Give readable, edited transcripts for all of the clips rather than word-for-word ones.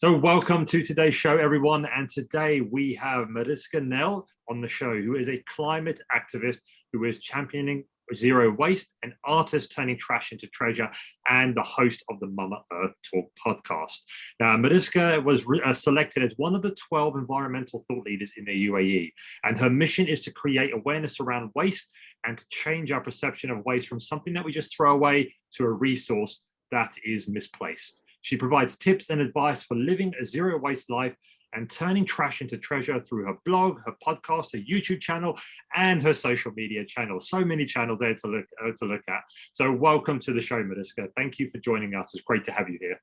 So welcome to today's show, everyone. And today we have Mariska Nell on the show, who is a climate activist who is championing zero waste, an artist turning trash into treasure, and the host of the Mama Earth Talk podcast. Now, Mariska was selected as one of the 12 environmental thought leaders in the UAE, and her mission is to create awareness around waste and to change our perception of waste from something that we just throw away to a resource that is misplaced. She provides tips and advice for living a zero waste life and turning trash into treasure through her blog, her podcast, her YouTube channel, and her social media channels. So many channels there to look at. So welcome to the show, Mariska. Thank you for joining us. It's great to have you here.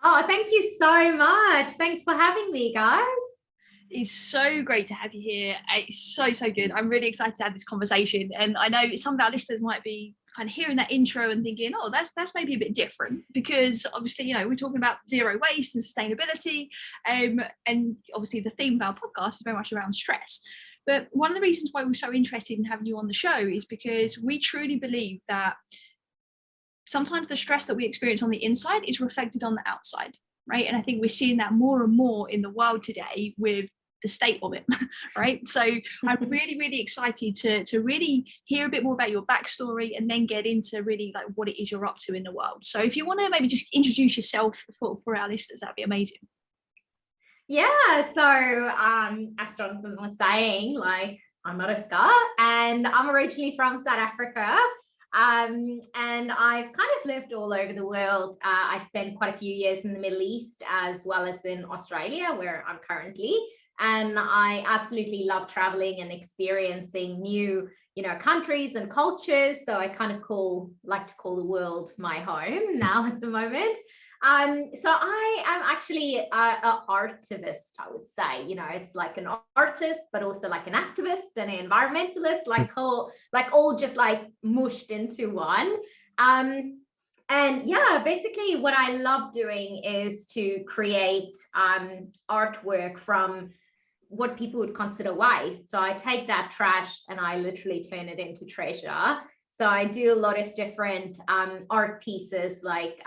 Oh, thank you so much. Thanks for having me, guys. It's so great to have you here. It's so good. I'm really excited to have this conversation. And I know some of our listeners might be kind of hearing that intro and thinking, oh, that's maybe a bit different, because obviously, you know, we're talking about zero waste and sustainability. And obviously the theme of our podcast is very much around stress. But one of the reasons why we're so interested in having you on the show is because we truly believe that sometimes the stress that we experience on the inside is reflected on the outside, right? And I think we're seeing that more and more in the world today with the state of it, right? So I'm really excited to really hear a bit more about your backstory and then get into really like what it is you're up to in the world. So if you want to maybe just introduce yourself for our listeners, that'd be amazing. Yeah, so as Jonathan was saying, like, I'm Mariska and I'm originally from South Africa. And I've kind of lived all over the world. I spent quite a few years in the Middle East as well as in Australia, where I'm currently. And I absolutely love traveling and experiencing new, countries and cultures. So I kind of like to call the world my home now at the moment. So I am actually an artivist, I would say. It's like an artist, but also like an activist and an environmentalist, like all just like mushed into one. And yeah, basically what I love doing is to create artwork from what people would consider waste. So I take that trash and I literally turn it into treasure. So I do a lot of different art pieces, like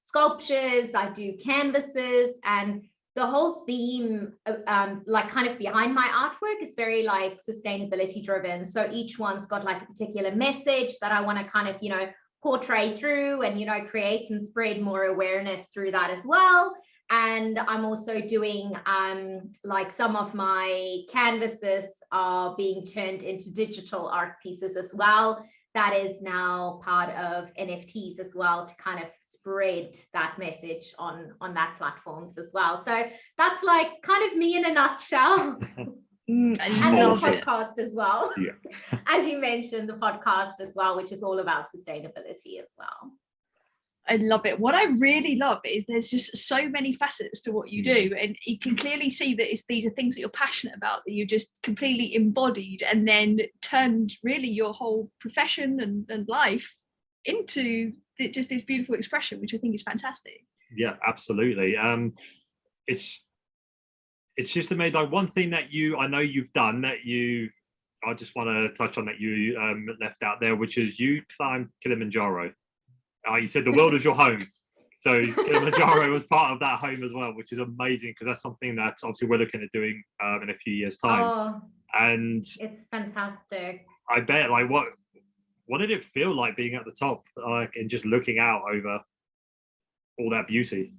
sculptures, I do canvases, and the whole theme like kind of behind my artwork is very like sustainability driven. So each one's got like a particular message that I want to kind of, portray through and, create and spread more awareness through that as well. And I'm also doing like some of my canvases are being turned into digital art pieces as well. That is now part of NFTs as well, to kind of spread that message on that platforms as well. So that's like kind of me in a nutshell. And then the podcast as well. Yeah. As you mentioned, the podcast as well, which is all about sustainability as well. I love it. What I really love is there's just so many facets to what you do, and you can clearly see that these are things that you're passionate about, that you just completely embodied and then turned really your whole profession and life into just this beautiful expression, which I think is fantastic. Yeah, absolutely. It's just amazing. Like one thing that I know you've done that I just want to touch on that you left out there, which is you climbed Kilimanjaro. You said the world is your home. So Kilimanjaro was part of that home as well, which is amazing, because that's something that obviously we're looking at doing in a few years' time. Oh, and it's fantastic. I bet, like, what did it feel like being at the top, like, and just looking out over all that beauty?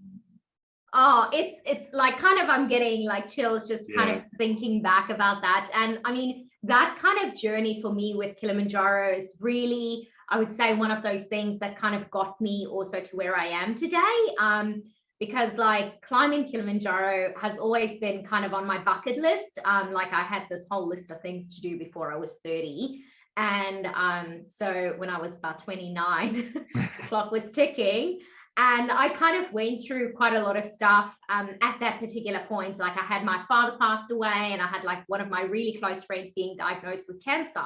Oh, it's like kind of, I'm getting like chills just kind of thinking back about that. And I mean, that kind of journey for me with Kilimanjaro is really, I would say, one of those things that kind of got me also to where I am today. Because like climbing Kilimanjaro has always been kind of on my bucket list. Like I had this whole list of things to do before I was 30. And so when I was about 29, the clock was ticking. And I kind of went through quite a lot of stuff at that particular point. Like I had my father passed away, and I had like one of my really close friends being diagnosed with cancer.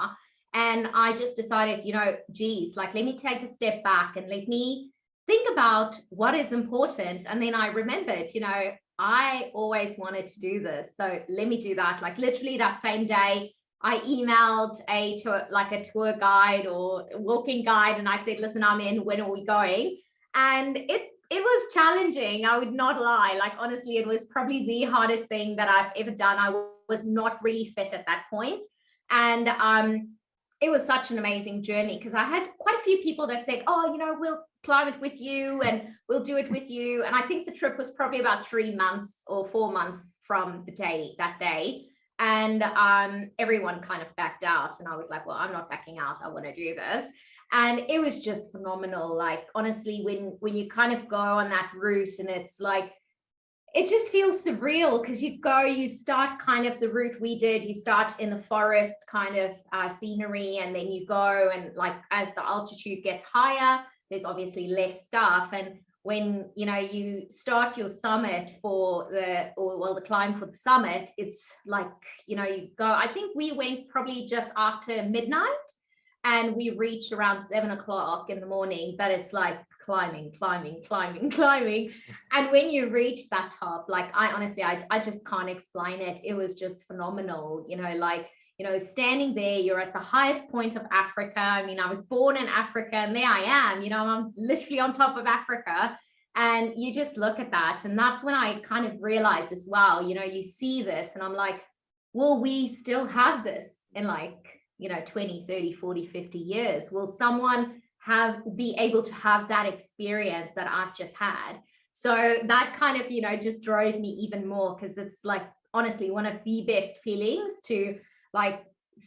And I just decided, geez, like, let me take a step back and let me think about what is important. And then I remembered, I always wanted to do this. So let me do that. Like literally that same day, I emailed a tour guide or a walking guide. And I said, listen, I'm in, when are we going? And it's It was challenging, I would not lie. Like, honestly, it was probably the hardest thing that I've ever done. I was not really fit at that point. And it was such an amazing journey because I had quite a few people that said, oh, you know, we'll climb it with you and we'll do it with you. And I think the trip was probably about 3 months or 4 months from that day. And everyone kind of backed out. And I was like, well, I'm not backing out. I want to do this. And it was just phenomenal. Like, honestly, when you kind of go on that route, and it's like, it just feels surreal because you start kind of the route we did. You start in the forest kind of scenery, and then you go, and like as the altitude gets higher, there's obviously less stuff. And when you start your summit the climb for the summit, it's like you go. I think we went probably just after midnight, and we reached around 7 o'clock in the morning. But it's like climbing. And when you reach that top, like I just can't explain it. It was just phenomenal. Standing there, you're at the highest point of Africa. I mean, I was born in Africa, and there I am, I'm literally on top of Africa. And you just look at that. And that's when I kind of realized as well, you see this, and I'm like, will we still have this in 20, 30, 40, 50 years? Will someone be able to have that experience that I've just had? So that kind of, just drove me even more, because it's like, honestly, one of the best feelings to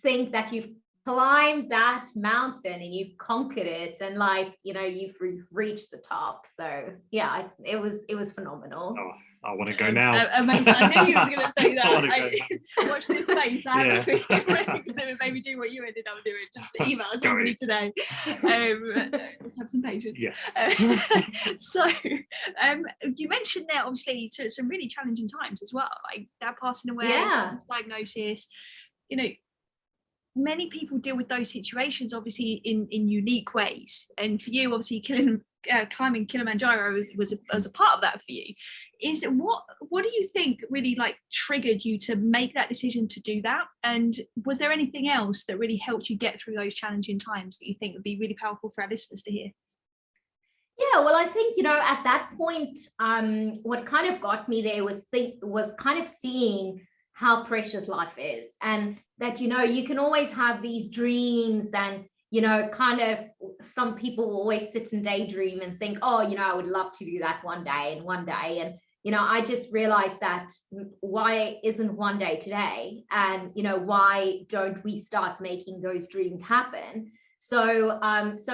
think that you've climbed that mountain and you've conquered it, and you've reached the top. So yeah, it was phenomenal. Oh, I want to go now. Amazing. I knew you was going to say that. Watch this space. I have a feeling we're going to maybe do what you ended up doing. Just email somebody today. Let's have some patience. Yes. So you mentioned there, obviously, some really challenging times as well, like dad passing away, diagnosis. Many people deal with those situations, obviously, in unique ways. And for you, obviously, climbing Kilimanjaro was a part of that for you. What do you think really triggered you to make that decision to do that? And was there anything else that really helped you get through those challenging times that you think would be really powerful for our listeners to hear? Yeah, well, I think, at that point, what kind of got me there was kind of seeing how precious life is, and that, you can always have these dreams, and, kind of some people always sit and daydream and think, oh, I would love to do that one day. And, I just realized that why isn't one day today? And, why don't we start making those dreams happen? So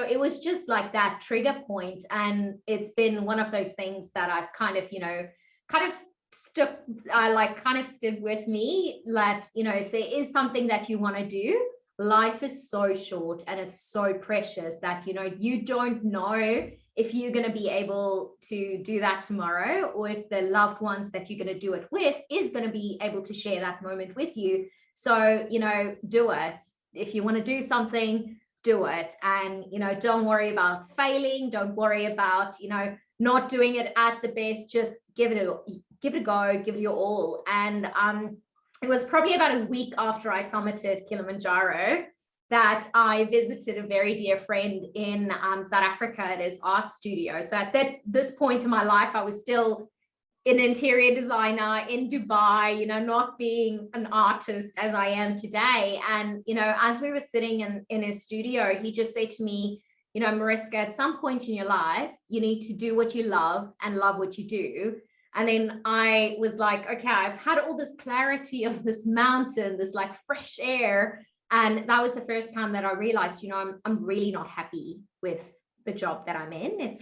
it was just like that trigger point. And it's been one of those things that I've kind of stood with me, that if there is something that you want to do, life is so short and it's so precious that you don't know if you're going to be able to do that tomorrow, or if the loved ones that you're going to do it with is going to be able to share that moment with you. So do it. If you want to do something, do it. And don't worry about failing, don't worry about not doing it at the best. Just give it a go, give it your all. And it was probably about a week after I summited Kilimanjaro that I visited a very dear friend in South Africa at his art studio. So at this point in my life, I was still an interior designer in Dubai, not being an artist as I am today. And, as we were sitting in his studio, he just said to me, Mariska, at some point in your life, you need to do what you love and love what you do. And then I was like, okay, I've had all this clarity of this mountain, this fresh air. And that was the first time that I realized, I'm really not happy with the job that I'm in. It's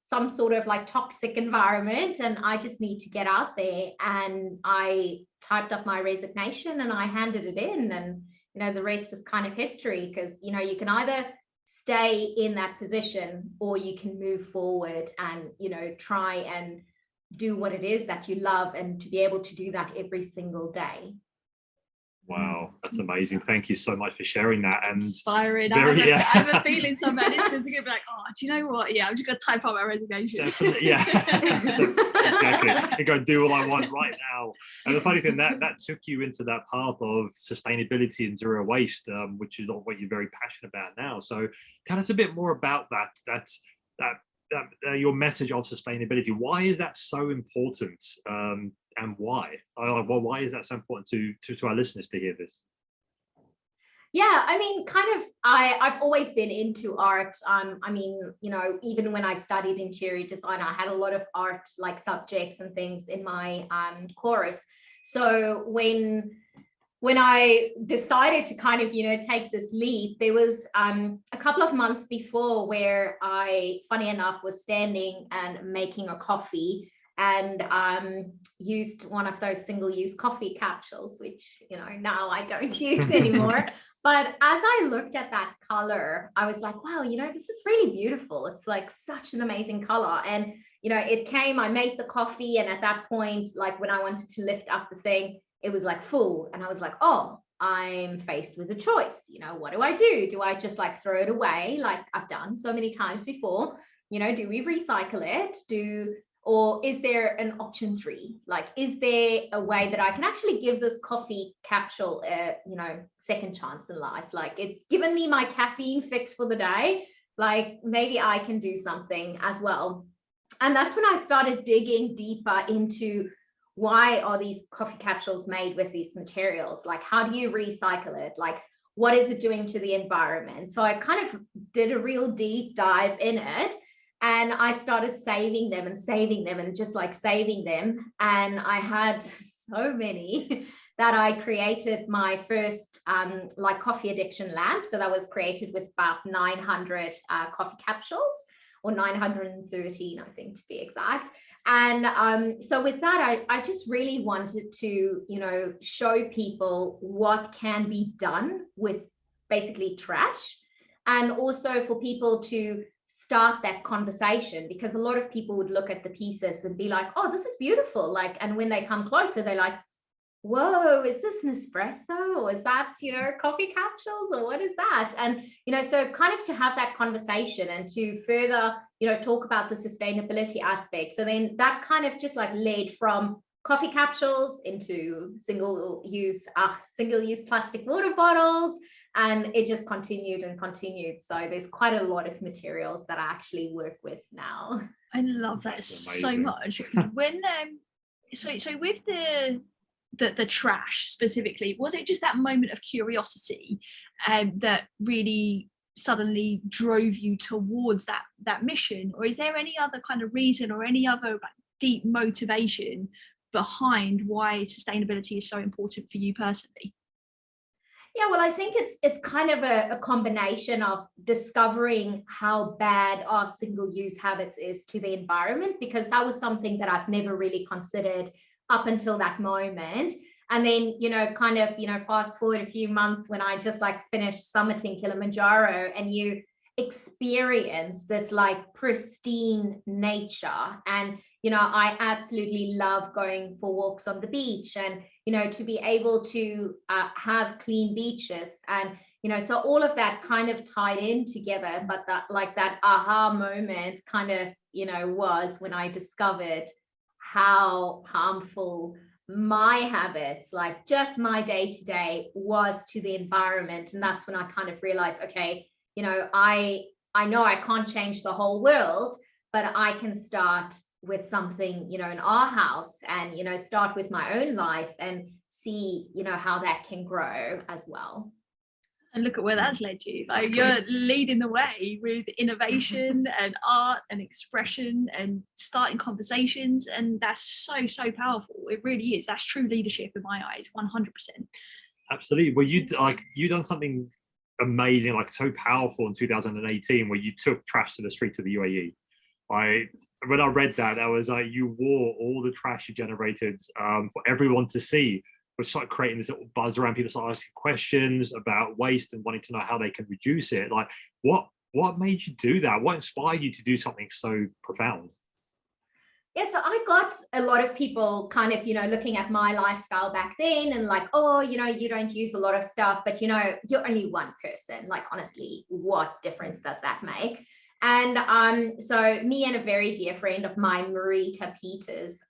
some sort of toxic environment, and I just need to get out there. And I typed up my resignation and I handed it in, and the rest is kind of history, because you can either stay in that position or you can move forward and try and do what it is that you love, and to be able to do that every single day. Wow, that's amazing. Thank you so much for sharing that. And inspiring. I have a feeling some of our listeners are going to be like, oh, do you know what? Yeah, I'm just going to type up my resignation. Definitely, yeah. Exactly. And go do what I want right now. And the funny thing, that took you into that path of sustainability and zero waste, which is what you're very passionate about now. So tell us a bit more about that your message of sustainability. Why is that so important, and why? Well, why is that so important to our listeners to hear this? Yeah, I mean, kind of, I've always been into art. I mean, you know, even when I studied interior design, I had a lot of art like subjects and things in my course. So when I decided to kind of, you know, take this leap, there was a couple of months before where I, funny enough, was standing and making a coffee and used one of those single-use coffee capsules, which, you know, now I don't use anymore. But as I looked at that color, I was like, wow, you know, this is really beautiful. It's like such an amazing color. And, you know, it came, I made the coffee. And at that point, like when I wanted to lift up the thing, it was like full. And I was like, oh, I'm faced with a choice. You know, what do I do? Do I just like throw it away like I've done so many times before? You know, do we recycle it? Or is there an option 3? Like, is there a way that I can actually give this coffee capsule a, you know, second chance in life? Like, it's given me my caffeine fix for the day. Like, maybe I can do something as well. And that's when I started digging deeper into why are these coffee capsules made with these materials? Like, how do you recycle it? Like, what is it doing to the environment? So I kind of did a real deep dive in it. And I started saving them and just like saving them. And I had so many that I created my first like coffee addiction lamp. So that was created with about 900 coffee capsules, or 913, I think, to be exact. And so with that, I just really wanted to, you know, show people what can be done with basically trash, and also for people to start that conversation, because a lot of people would look at the pieces and be like, oh, this is beautiful. Like, and when they come closer, they're like, whoa, is this an espresso, or is that, you know, coffee capsules, or what is that? And, you know, so kind of to have that conversation and to further, you know, talk about the sustainability aspect. So then that kind of just like led from coffee capsules into single-use plastic water bottles. And it just continued and continued. So there's quite a lot of materials that I actually work with now. I love that so much. When so with the trash specifically, was it just that moment of curiosity that really suddenly drove you towards that mission, or is there any other kind of reason or any other like deep motivation behind why sustainability is so important for you personally? Yeah, well, I think it's kind of a combination of discovering how bad our single-use habits is to the environment, because that was something that I've never really considered up until that moment. And then, you know, kind of, you know, fast forward a few months when I just like finished summiting Kilimanjaro, and you experience this like pristine nature. And, you know, I absolutely love going for walks on the beach, and, you know, to be able to have clean beaches. And, you know, so all of that kind of tied in together. But that, like, that aha moment kind of, you know, was when I discovered how harmful my habits, like just my day-to-day, was to the environment. And that's when I kind of realized, okay, you know, I know I can't change the whole world, but I can start with something, you know, in our house, and, you know, start with my own life and see, you know, how that can grow as well. And look at where that's led you. Like, you're leading the way with innovation and art and expression and starting conversations. And that's so powerful. It really is. That's true leadership in my eyes, 100%. Absolutely. Well, you done something amazing, like so powerful in 2018, where you took trash to the streets of the UAE. When I read that, I was like, you wore all the trash you generated for everyone to see. We started creating this little buzz around. People started asking questions about waste and wanting to know how they can reduce it. Like, what made you do that? What inspired you to do something so profound? Yeah, so I got a lot of people kind of, you know, looking at my lifestyle back then and like, oh, you know, you don't use a lot of stuff, but, you know, you're only one person. Like, honestly, what difference does that make? And so me and a very dear friend of mine, Marita Peters,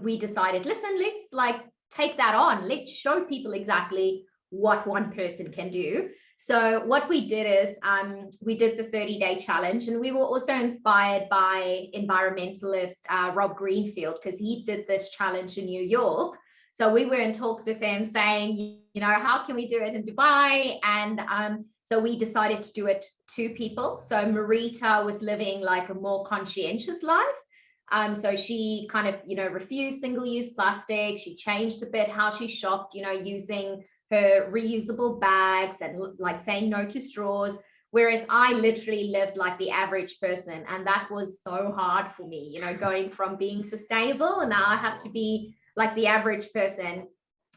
we decided, listen, let's like take that on. Let's show people exactly what one person can do. So what we did is we did the 30-day challenge, and we were also inspired by environmentalist Rob Greenfield, because he did this challenge in New York. So we were in talks with him saying, how can we do it in Dubai? And so we decided to do it 2 people. So Marita was living like a more conscientious life. So she kind of, refused single-use plastic. She changed a bit how she shopped, using her reusable bags and like saying no to straws. Whereas I literally lived like the average person. And that was so hard for me, going from being sustainable, and now I have to be like the average person.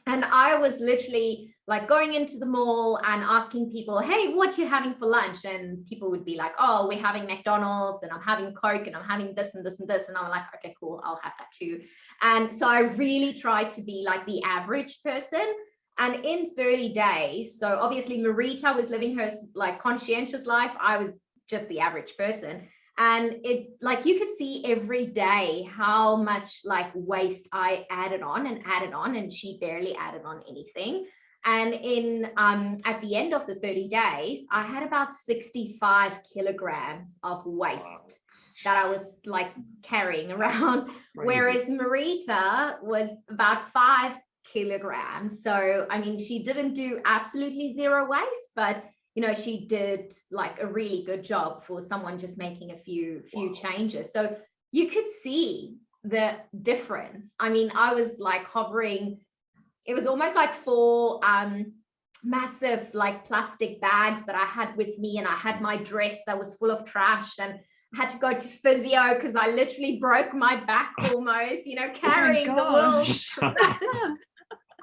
And I was literally like going into the mall and asking people, hey, what are you having for lunch? And people would be like, oh, we're having McDonald's, and I'm having Coke, and I'm having this and this and this. And I'm like, okay, cool, I'll have that too. And so I really tried to be like the average person. And in 30 days, so obviously Marita was living her like conscientious life. I was just the average person. And it, like, you could see every day how much like waste I added on, and she barely added on anything. And in at the end of the 30 days, I had about 65 kilograms of waste that I was like carrying around, whereas Marita was about 5 kilograms. So, I mean, she didn't do absolutely zero waste, but she did like a really good job for someone just making a few changes. So you could see the difference. I mean, I was like hovering, it was almost like 4 massive like plastic bags that I had with me, and I had my dress that was full of trash, and I had to go to physio because I literally broke my back almost, carrying the world.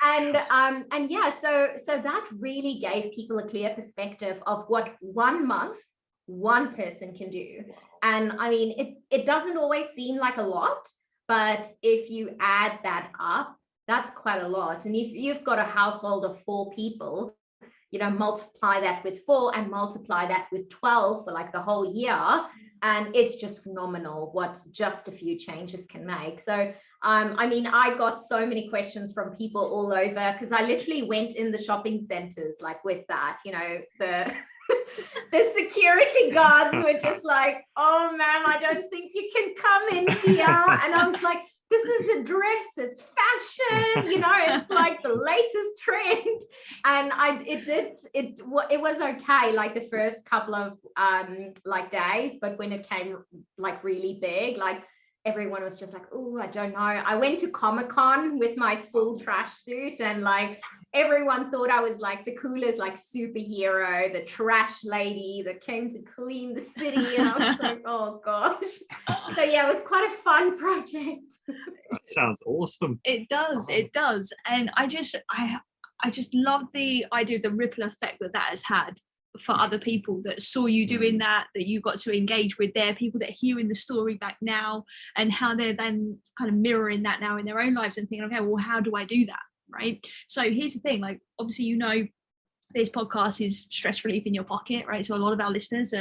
And yeah, so that really gave people a clear perspective of what 1 month one person can do. And I mean, it doesn't always seem like a lot, but if you add that up, that's quite a lot. And if you've got a household of 4 people, multiply that with 4 and multiply that with 12 for like the whole year, and it's just phenomenal what just a few changes can make. So I mean, I got so many questions from people all over, because I literally went in the shopping centers like with that, the the security guards were just like, oh ma'am, I don't think you can come in here. And I was like, this is a dress, it's fashion, it's like the latest trend. And it was okay like the first couple of like days, but when it came like really big, like everyone was just like, oh, I don't know. I went to Comic-Con with my full trash suit, and like everyone thought I was like the coolest like superhero, the trash lady that came to clean the city. And I was like, oh gosh. So yeah, it was quite a fun project. That sounds awesome. It does. And I just love the idea of the ripple effect that has had for other people that saw you doing that you got to engage with. Their people that are hearing the story back now, and how they're then kind of mirroring that now in their own lives and thinking, okay, well, how do I do that? Right. So here's the thing, like, obviously, this podcast is stress relief in your pocket, right? So a lot of our listeners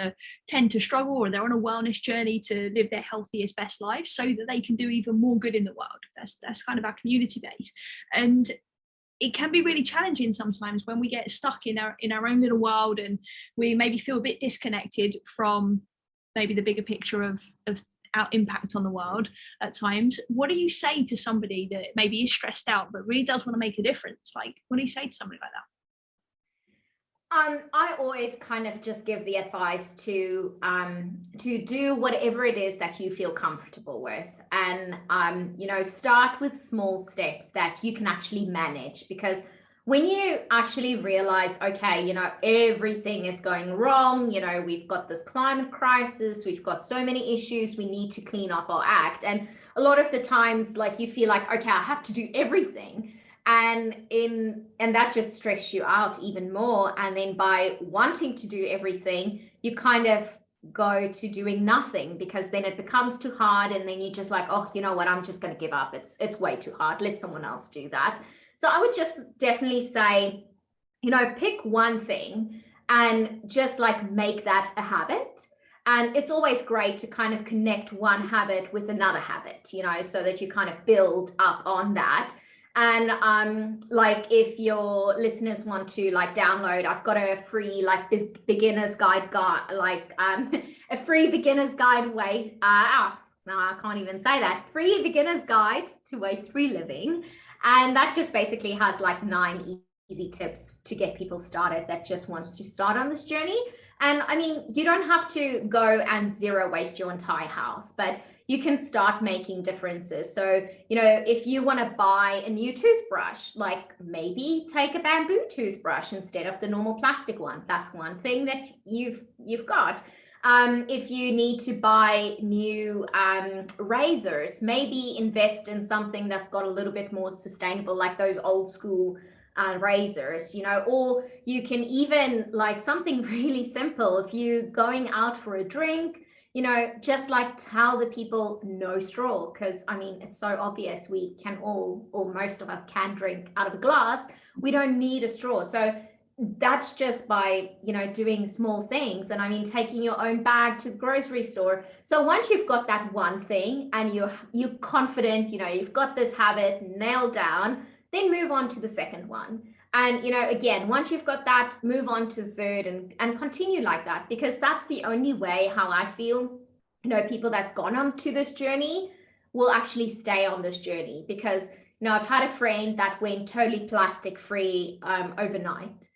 tend to struggle, or they're on a wellness journey to live their healthiest, best life so that they can do even more good in the world. That's kind of our community base. And it can be really challenging sometimes when we get stuck in our own little world, and we maybe feel a bit disconnected from maybe the bigger picture of our impact on the world at times. What do you say to somebody that maybe is stressed out but really does want to make a difference? Like, what do you say to somebody like that? I always kind of just give the advice to do whatever it is that you feel comfortable with, and start with small steps that you can actually manage. Because when you actually realize, okay, everything is going wrong, we've got this climate crisis, we've got so many issues, we need to clean up our act. And a lot of the times, like, you feel like, okay, I have to do everything. And that just stresses you out even more. And then by wanting to do everything, you kind of go to doing nothing, because then it becomes too hard. And then you're just like, oh, you know what, I'm just going to give up. It's way too hard. Let someone else do that. So I would just definitely say, pick one thing and just like make that a habit. And it's always great to kind of connect one habit with another habit, so that you kind of build up on that. And like if your listeners want to like download, I've got a free like beginner's guide, like a free beginner's guide way. No, I can't even say that. Free beginner's guide to waste-free living. And that just basically has like 9 easy tips to get people started that just wants to start on this journey. And I mean, you don't have to go and zero waste your entire house, but you can start making differences. So, you know, if you want to buy a new toothbrush, like maybe take a bamboo toothbrush instead of the normal plastic one. That's one thing that you've got. If you need to buy new razors, maybe invest in something that's got a little bit more sustainable, like those old school razors, you know. Or you can even like something really simple. If you're going out for a drink, you know, just like tell the people no straw, because I mean, it's so obvious we can all, or most of us can drink out of a glass. We don't need a straw. So that's just by, you know, doing small things. And I mean, taking your own bag to the grocery store. So once you've got that one thing and you're confident, you know, you've got this habit nailed down, then move on to the second one. And, you know, again, once you've got that, move on to the third and continue like that, because that's the only way, how I feel, you know, people that's gone on to this journey will actually stay on this journey. Because, you know, I've had a friend that went totally plastic free overnight.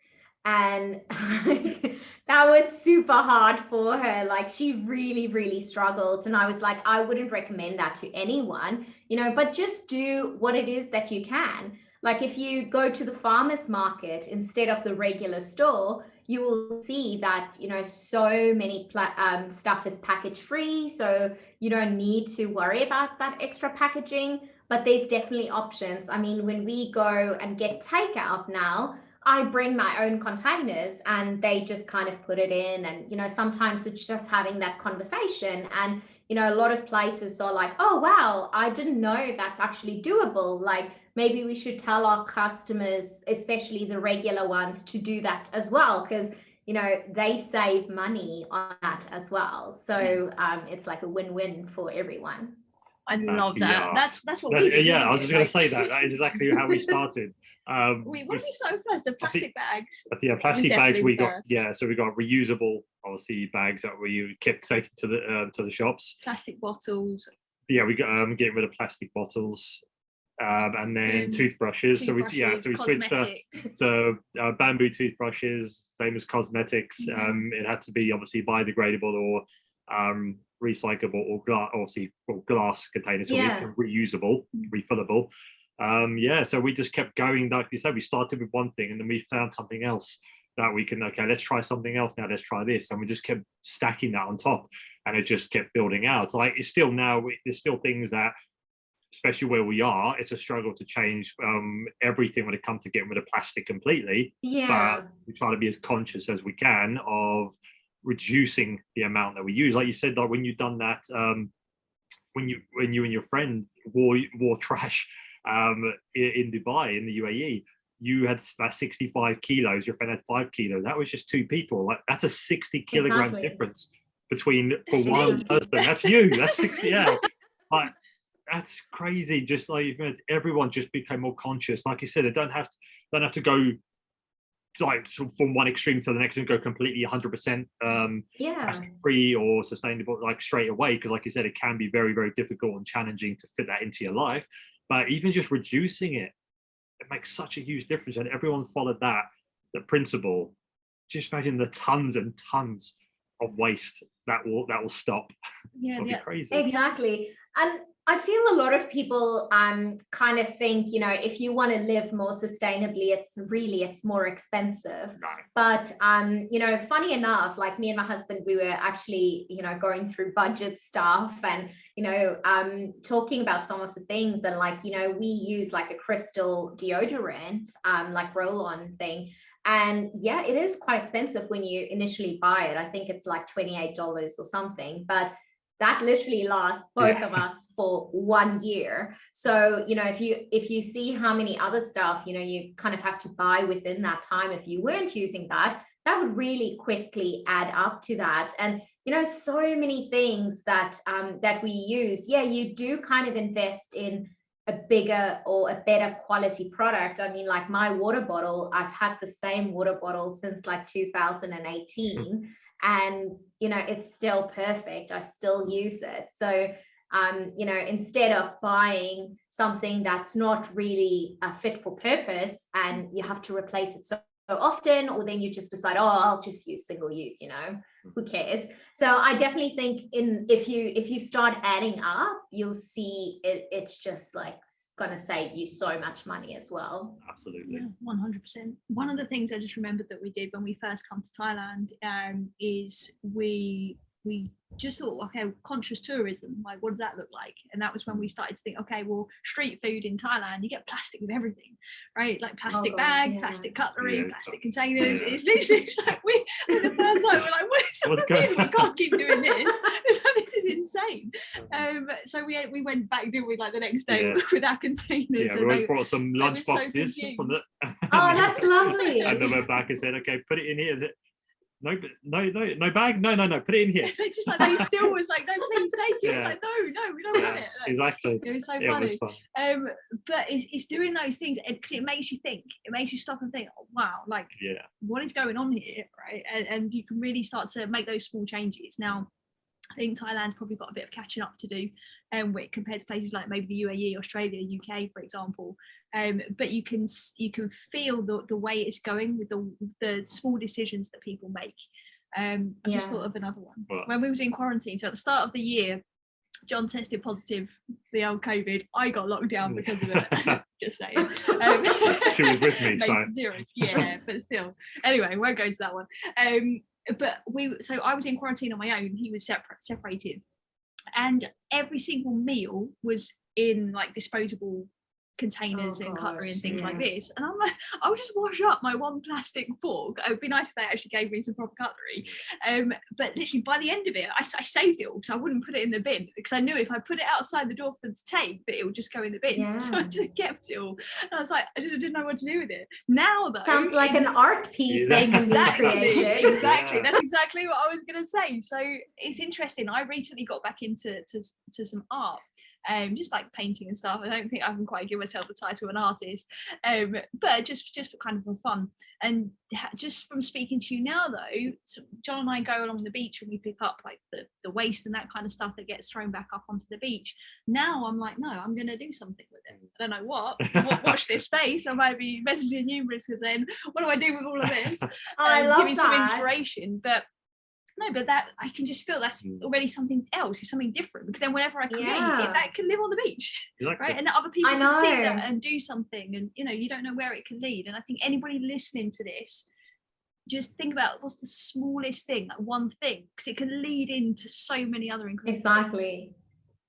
And that was super hard for her. Like she really, really struggled. And I was like, I wouldn't recommend that to anyone, you know, but just do what it is that you can. Like if you go to the farmer's market instead of the regular store, you will see that, you know, so many stuff is package free. So you don't need to worry about that extra packaging, but there's definitely options. I mean, when we go and get takeout now, I bring my own containers and they just kind of put it in. And, you know, sometimes it's just having that conversation. And, you know, a lot of places are like, oh, wow, I didn't know that's actually doable. Like maybe we should tell our customers, especially the regular ones, to do that as well, because, you know, they save money on that as well. So it's like a win-win for everyone. I love that. Yeah. That's what we did. Yeah, I was just going to say that. That is exactly how we started. What did we start first? The plastic bags. Yeah, plastic bags. We got so we got reusable, obviously, bags that we kept taking to the shops. Plastic bottles. Yeah, we got getting rid of plastic bottles, and then toothbrushes. So we switched to bamboo toothbrushes, same as cosmetics. Mm-hmm. It had to be obviously biodegradable or recyclable or glass containers, so reusable, refillable. So we just kept going. Like you said, we started with one thing and then we found something else that we can, okay, let's try something else now, let's try this, and we just kept stacking that on top, and it just kept building out. Like it's still now, there's still things that, especially where we are, it's a struggle to change everything when it comes to getting rid of plastic completely. But we try to be as conscious as we can of reducing the amount that we use. Like you said, like when you've done that, when you and your friend wore trash in Dubai, in the UAE, you had about 65 kilos, your friend had 5 kilos. That was just 2 people. Like that's a 60 kilogram difference between for one person. That's you. That's 60. Yeah. Like that's crazy. Just like everyone just became more conscious. Like you said, it don't have to go like from one extreme to the next and go completely 100% plastic free or sustainable like straight away, because like you said, it can be very, very difficult and challenging to fit that into your life. But even just reducing it makes such a huge difference, and everyone followed the principle. Just imagine the tons and tons of waste that will stop. It'll be crazy. Exactly. And I feel a lot of people kind of think, you know, if you want to live more sustainably, it's more expensive. Right. But, you know, funny enough, like me and my husband, we were actually, you know, going through budget stuff and, you know, talking about some of the things. And like, you know, we use like a crystal deodorant, like roll-on thing. And yeah, it is quite expensive when you initially buy it. I think it's like $28 or something, but that literally lasts both of us for 1 year. So, you know, if you see how many other stuff, you know, you kind of have to buy within that time, if you weren't using that would really quickly add up to that. And, you know, so many things that we use. Yeah, you do kind of invest in a bigger or a better quality product. I mean, like my water bottle, I've had the same water bottle since like 2018, and you know, it's still perfect. I still use it. So you know, instead of buying something that's not really fit for purpose and you have to replace it so often, or then you just decide, oh, I'll just use single use, you know, who cares? So I definitely think if you start adding up, you'll see it's just like going to save you so much money as well. Absolutely. Yeah, 100%. One of the things I just remembered that we did when we first come to Thailand is we just thought, okay, conscious tourism, like what does that look like? And that was when we started to think, okay, well, street food in Thailand, you get plastic with everything, right? Like plastic bag, plastic cutlery, plastic containers. It's literally just like we the first night we're like, what is this? We can't keep doing this. This is insane. So we went back, didn't we, like the next day with our containers. Yeah, we always brought some lunch boxes from the oh, that's lovely. And then went back and said, okay, put it in here. No bag, no, put it in here. Just like they still was like, no, please take it. It's like, no, we don't want it. Like, exactly. It was so funny. It was fun. But it's doing those things because it makes you think. It makes you stop and think, oh, wow, like what is going on here, right? And you can really start to make those small changes. Now, I think Thailand's probably got a bit of catching up to do compared to places like maybe the UAE, Australia, UK, for example. But you can feel the way it's going with the small decisions that people make. I just thought of another one. Well, when we was in quarantine, so at the start of the year, John tested positive the old COVID. I got locked down because of it. Just saying. She was with me, so. Yeah, but still. Anyway, we won't go into that one. But so I was in quarantine on my own. He was separated, and every single meal was in like disposable containers and cutlery and things like this. And I'm like, I would just wash up my one plastic fork. It would be nice if they actually gave me some proper cutlery. But literally by the end of it, I saved it all because I wouldn't put it in the bin, because I knew if I put it outside the door for them to take, that it would just go in the bin. So I just kept it all. And I was like, I didn't know what to do with it. Now though, sounds like an art piece they can be created. Exactly. That's exactly what I was going to say. So it's interesting. I recently got back into some art. Just like painting and stuff. I don't think I can quite give myself the title of an artist, but just for kind of for fun. And just from speaking to you now though, so John and I go along the beach and we pick up like the waste and that kind of stuff that gets thrown back up onto the beach. Now I'm like, no, I'm going to do something with it. I don't know what. Watch this space. I might be messaging you, Mariska, saying, what do I do with all of this? I love give me some that. Inspiration. But no, but that I can just feel that's already something else. It's something different, because then whenever I create it, that can live on the beach, right? And that other people can see that and do something, and you know, you don't know where it can lead. And I think anybody listening to this, just think about what's the smallest thing, like one thing, because it can lead into so many other incredible exactly things.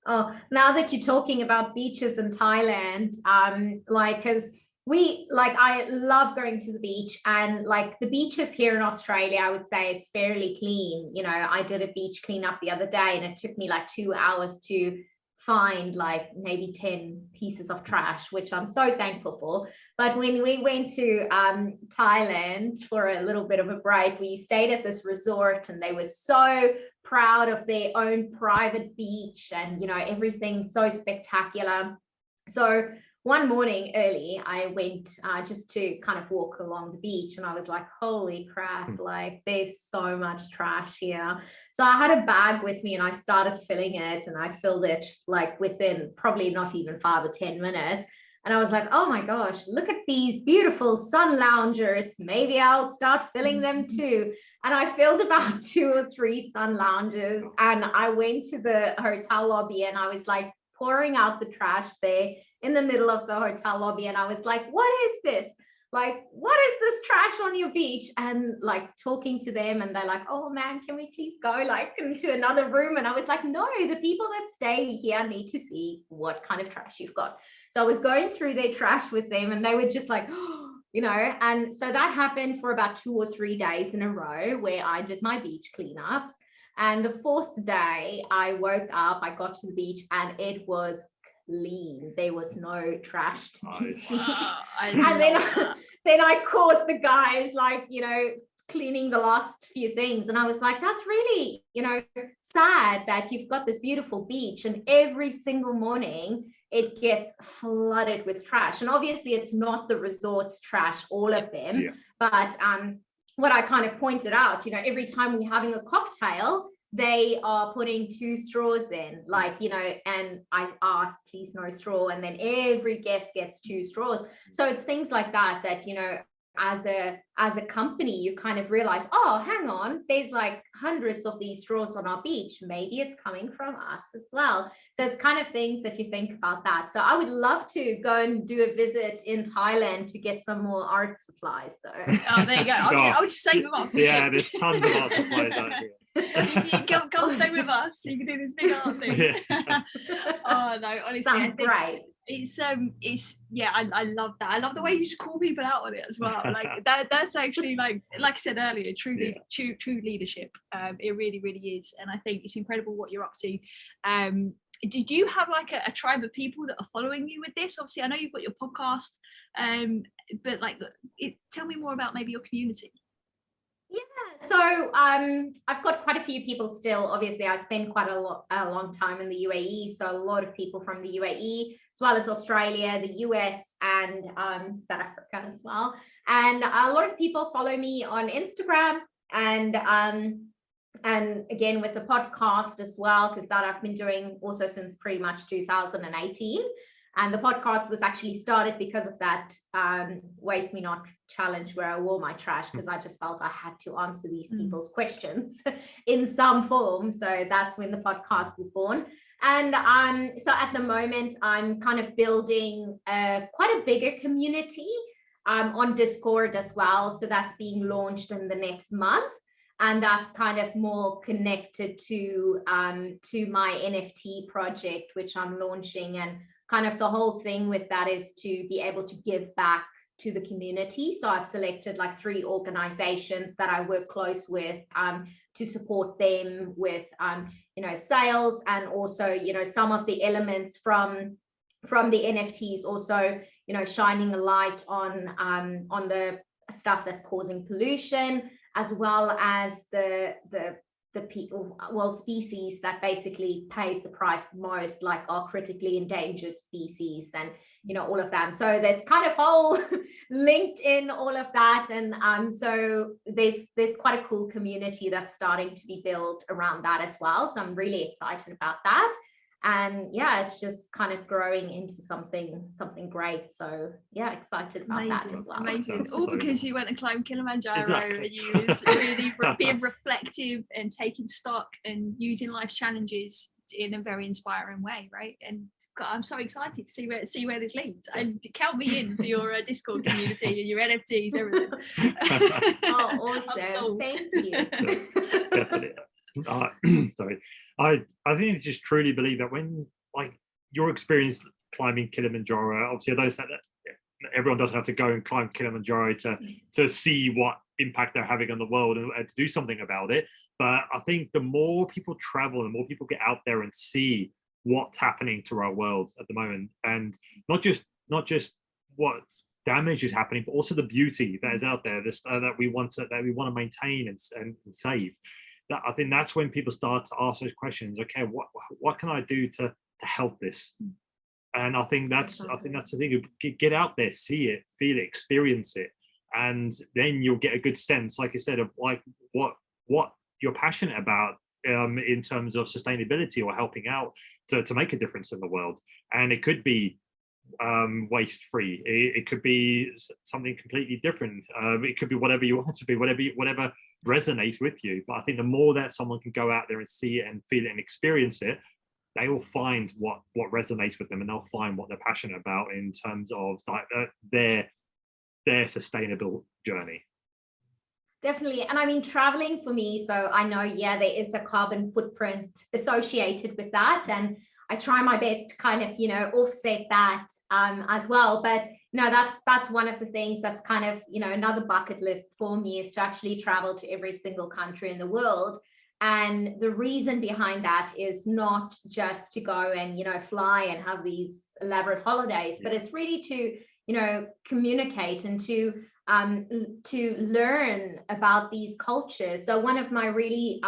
Oh, now that you're talking about beaches in Thailand, like, because I love going to the beach, and like the beaches here in Australia, I would say is fairly clean. You know, I did a beach cleanup the other day and it took me like 2 hours to find like maybe 10 pieces of trash, which I'm so thankful for. But when we went to Thailand for a little bit of a break, we stayed at this resort and they were so proud of their own private beach, and you know, everything so spectacular. So one morning early, I went just to kind of walk along the beach, and I was like, holy crap, like there's so much trash here. So I had a bag with me and I started filling it, and I filled it like within probably not even 5 or 10 minutes. And I was like, oh my gosh, look at these beautiful sun loungers. Maybe I'll start filling them too. And I filled about 2 or 3 sun loungers, and I went to the hotel lobby and I was like pouring out the trash there in the middle of the hotel lobby. And I was like, what is this? Like, what is this trash on your beach? And like talking to them, and they're like, oh man, can we please go like into another room? And I was like, no, the people that stay here need to see what kind of trash you've got. So I was going through their trash with them, and they were just like, oh, you know. And so that happened for about 2 or 3 days in a row where I did my beach cleanups. And the 4th day I woke up, I got to the beach, and it was clean. There was no trash to be seen. And then I caught the guys like, you know, cleaning the last few things. And I was like, that's really, you know, sad that you've got this beautiful beach, and every single morning it gets flooded with trash. And obviously it's not the resort's trash, all of them, but what I kind of pointed out, you know, every time we're having a cocktail, they are putting 2 straws in, like, you know, and I ask, please no straw, and then every guest gets 2 straws. So it's things like that, you know, as a company, you kind of realize, oh, hang on, there's like hundreds of these straws on our beach. Maybe it's coming from us as well. So it's kind of things that you think about that. So I would love to go and do a visit in Thailand to get some more art supplies, though. Oh, there you go. I'll just save them up. Yeah, there's tons of art supplies out here. You come stay with us so you can do this big art thing. Oh no, honestly, sounds great. It's yeah, I love that. I love the way you just call people out on it as well. Like that's actually like I said earlier, true leadership. It really is, and I think it's incredible what you're up to. Did you have like a tribe of people that are following you with this? Obviously, I know you've got your podcast, but like, tell me more about maybe your community. Yeah, so I've got quite a few people still. Obviously, I spend quite a long time in the UAE, so a lot of people from the UAE, as well as Australia, the US, and South Africa as well. And a lot of people follow me on Instagram, and again with the podcast as well, because that I've been doing also since pretty much 2018. And the podcast was actually started because of that Waste Me Not challenge, where I wore my trash, because I just felt I had to answer these people's questions in some form. So that's when the podcast was born. And so at the moment, I'm kind of building quite a bigger community on Discord as well. So that's being launched in the next month. And that's kind of more connected to my NFT project, which I'm launching. And kind of the whole thing with that is to be able to give back to the community. So I've selected like 3 organizations that I work close with to support them with, you know, sales, and also, you know, some of the elements from the NFTs, also, you know, shining a light on the stuff that's causing pollution, as well as the people, well, species that basically pays the price the most, like our critically endangered species, and you know, all of them. So that's kind of all linked in all of that. And so there's quite a cool community that's starting to be built around that as well. So I'm really excited about that. And yeah, it's just kind of growing into something great. So yeah, excited about that as well. Amazing. All because you went and climbed Kilimanjaro, exactly. And you was really being reflective and taking stock and using life's challenges in a very inspiring way, right? And God, I'm so excited to see where this leads. And count me in for your Discord community and your NFTs, everything. Oh, awesome! Thank you. Definitely. Sorry. I think it's just truly believe that when, like, your experience climbing Kilimanjaro, obviously I know that everyone doesn't have to go and climb Kilimanjaro to see what impact they're having on the world and to do something about it. But I think the more people travel, the more people get out there and see what's happening to our world at the moment, and not just what damage is happening, but also the beauty that is out there, that we want to maintain and save. That, I think that's when people start to ask those questions. Okay, what can I do to help this? And I think that's the thing. Get out there, see it, feel it, experience it, and then you'll get a good sense, like you said, of like what you're passionate about in terms of sustainability or helping out to make a difference in the world. And it could be waste free. It could be something completely different. It could be whatever you want it to be, whatever resonates with you. But I think the more that someone can go out there and see it and feel it and experience it, they will find what resonates with them, and they'll find what they're passionate about in terms of like their sustainable journey. Definitely. And I mean, traveling for me, so I know, yeah, there is a carbon footprint associated with that, and I try my best to kind of, you know, offset that as well. But no, that's one of the things that's kind of, you know, another bucket list for me, is to actually travel to every single country in the world. And the reason behind that is not just to go and, you know, fly and have these elaborate holidays, but it's really to, you know, communicate and to to learn about these cultures. So one of my really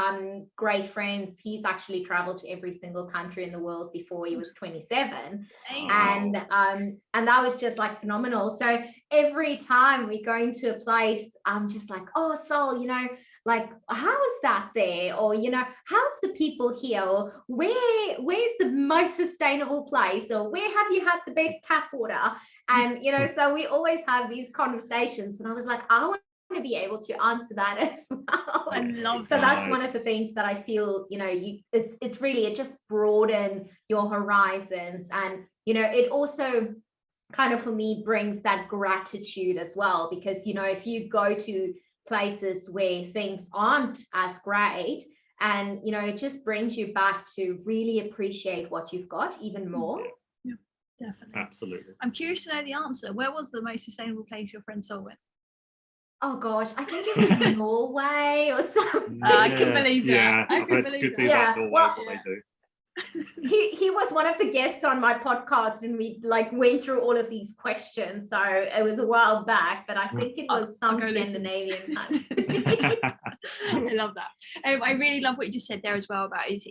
great friends, he's actually traveled to every single country in the world before he was 27. And that was just like phenomenal. So every time we go into a place, I'm just like, oh, Sol, you know, like, how is that there? Or, you know, how's the people here? Or where's the most sustainable place? Or where have you had the best tap water? And, you know, so we always have these conversations. And I was like, I want to be able to answer that as well. I love so that. that's one of the things that I feel, you know, it's really, it just broaden your horizons. And, you know, it also kind of, for me, brings that gratitude as well, because, you know, if you go to places where things aren't as great, and, you know, it just brings you back to really appreciate what you've got even more. Yeah, definitely. Absolutely. I'm curious to know the answer. Where was the most sustainable place your friend Sol went? Oh gosh, I think it was Norway or something. I can believe that. Yeah, I I've can heard believe good that. things about Norway, what they do. He was one of the guests on my podcast, and we like went through all of these questions. So it was a while back, but I think it was some Scandinavian country. I love that. I really love what you just said there as well about is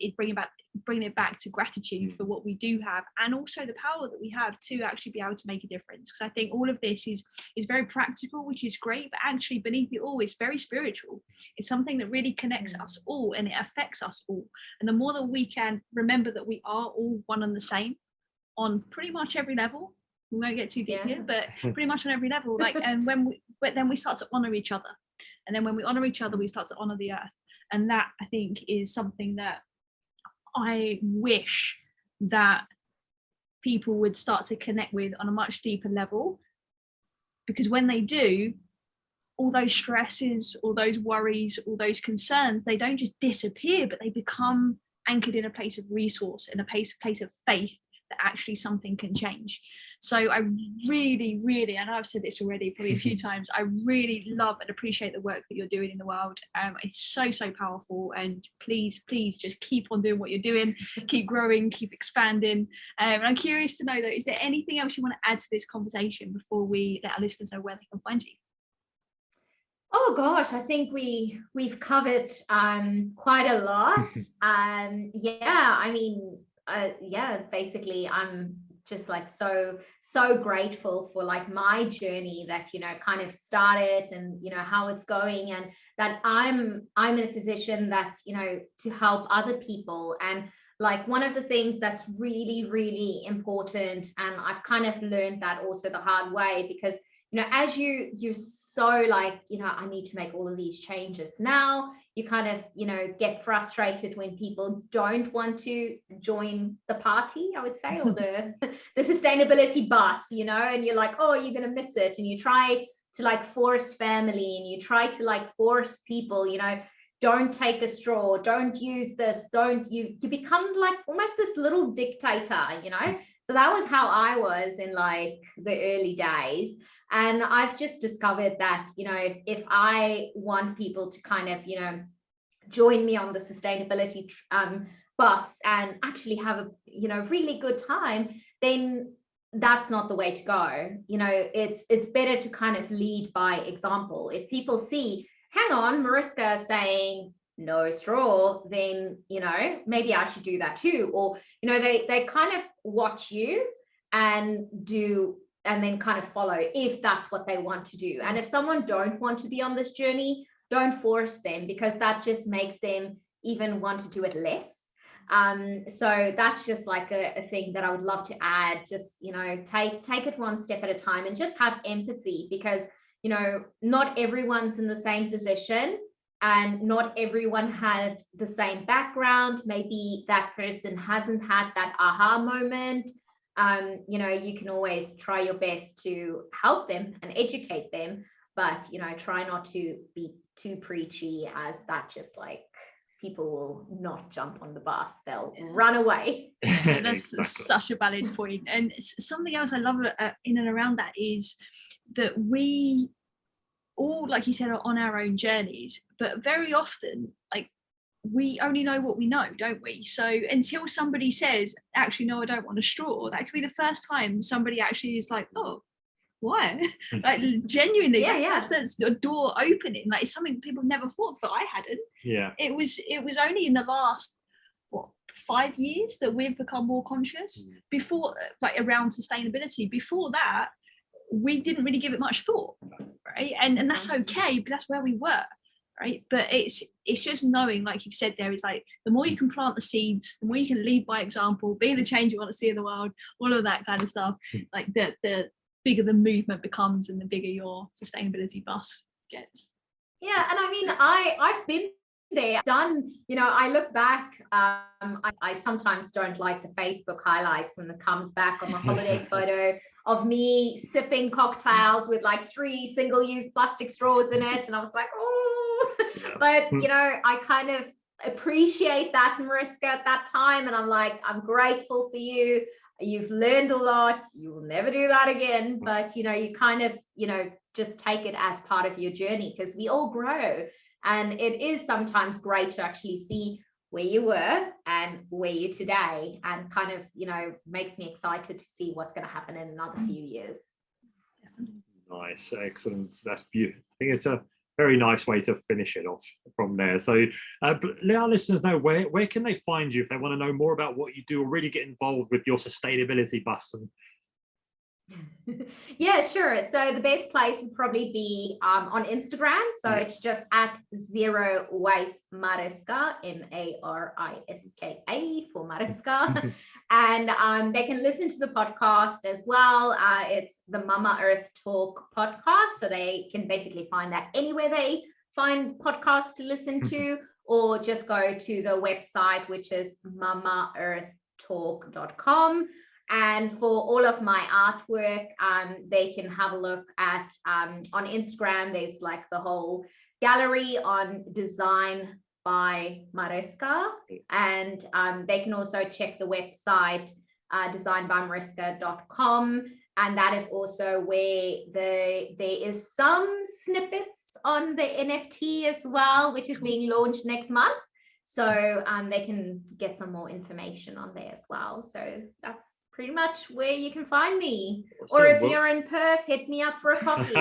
bringing it back to gratitude for what we do have, and also the power that we have to actually be able to make a difference. Because I think all of this is very practical, which is great, but actually beneath it all is very spiritual. It's something that really connects us all, and it affects us all. And the more that we can remember that we are all one and the same on pretty much every level, we won't get too deep here, but pretty much on every level, like, and then we start to honor each other, and then when we honor each other, we start to honor the earth. And that, I think, is something that I wish that people would start to connect with on a much deeper level, because when they do, all those stresses, all those worries, all those concerns, they don't just disappear, but they become anchored in a place of resource, in a place of faith that actually something can change. So I really, really, I know I've said this already probably a few times, I really love and appreciate the work that you're doing in the world. It's so powerful, and please just keep on doing what you're doing, keep growing, keep expanding. And I'm curious to know though, is there anything else you want to add to this conversation before we let our listeners know where they can find you? Oh gosh, I think we've covered quite a lot. Basically I'm just like so grateful for like my journey that, you know, kind of started, and, you know, how it's going, and that I'm in a position that, you know, to help other people. And like one of the things that's really, really important, and I've kind of learned that also the hard way, because, you know, as you're so like, you know, I need to make all of these changes now, you kind of, you know, get frustrated when people don't want to join the party, I would say, or the sustainability bus, you know, and you're like, oh, you're going to miss it. And you try to like force family, and you try to like force people, you know, don't take a straw, don't use this, you become like almost this little dictator, you know. So that was how I was in like the early days. And I've just discovered that, you know, if I want people to kind of, you know, join me on the sustainability bus and actually have a, you know, really good time, then that's not the way to go. You know, it's better to kind of lead by example. If people see, hang on, Mariska saying no straw, then, you know, maybe I should do that too. Or, you know, they kind of watch you and do, and then kind of follow if that's what they want to do. And if someone don't want to be on this journey, don't force them, because that just makes them even want to do it less. So that's just like a thing that I would love to add. Just, you know, take it one step at a time, and just have empathy, because, you know, not everyone's in the same position, and not everyone had the same background. Maybe that person hasn't had that aha moment. You know, you can always try your best to help them and educate them, but, you know, try not to be too preachy, as that just like, people will not jump on the bus, they'll run away. That's such a valid point. And something else I love in and around that is that we all, like you said, are on our own journeys, but very often, like, we only know what we know, don't we? So until somebody says, actually, no, I don't want a straw, that could be the first time somebody actually is like, oh, why? Like genuinely, Yeah, that's a door opening. Like it's something people never thought, but I hadn't. Yeah. It was only in the last 5 years that we've become more conscious. Before, like around sustainability, before that we didn't really give it much thought, right? And that's okay, because that's where we were, right? But it's just knowing, like you said there, is like the more you can plant the seeds, the more you can lead by example, be the change you want to see in the world, all of that kind of stuff. Like the bigger the movement becomes and the bigger your sustainability bus gets. Yeah, and I mean, I've been there, done, I look back, I sometimes don't like the Facebook highlights when it comes back on the holiday photo of me sipping cocktails with like 3 single-use plastic straws in it, and I was like, oh, but I kind of appreciate that, Mariska, at that time, and I'm like, I'm grateful for you. You've learned a lot. You will never do that again, but you kind of just take it as part of your journey, because we all grow. And it is sometimes great to actually see where you were and where you're today, and kind of, makes me excited to see what's going to happen in another few years. Nice, excellent. That's beautiful. I think it's a very nice way to finish it off from there. So let our listeners know, where can they find you if they want to know more about what you do or really get involved with your sustainability bus? Yeah, sure. So the best place would probably be on Instagram. So it's just at Zero Waste Mariska, Mariska for Mariska. And they can listen to the podcast as well. It's the Mama Earth Talk podcast. So they can basically find that anywhere they find podcasts to listen to, or just go to the website, which is mamaearthtalk.com. And for all of my artwork, they can have a look at on Instagram. There's like the whole gallery on Design by Mariska, and they can also check the website designbymariska.com, and that is also where there is some snippets on the NFT as well, which is being launched next month. So they can get some more information on there as well. So that's pretty much where you can find me. Awesome. Or if you're in Perth, hit me up for a coffee.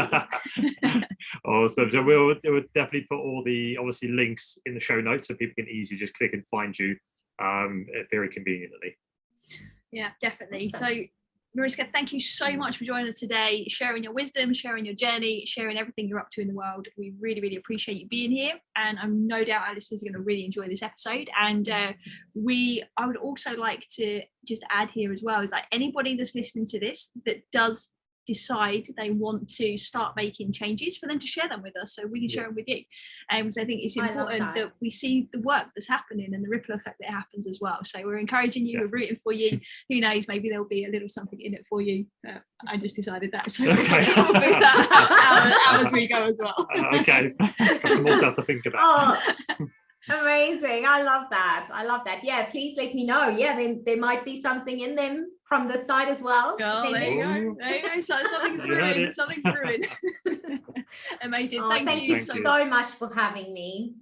Awesome. So we'll definitely put all the obviously links in the show notes so people can easily just click and find you very conveniently. Yeah, definitely. So Mariska, thank you so much for joining us today, sharing your wisdom, sharing your journey, sharing everything you're up to in the world. We really, really appreciate you being here, and I'm no doubt our listeners are going to really enjoy this episode. And I would also like to just add here as well, is like anybody that's listening to this that does decide they want to start making changes, for them to share them with us so we can share them with you. Because I think it's important that we see the work that's happening and the ripple effect that happens as well. So we're encouraging you, we're rooting for you. Who knows, maybe there'll be a little something in it for you. I just decided that, so we'll do that as we go as well. Okay, got some more stuff to think about. Oh, amazing. I love that. Yeah, please let me know. Yeah, there might be something in them from this side as well. Oh, there you go. So something's brewing. Amazing. Thank you so much for having me.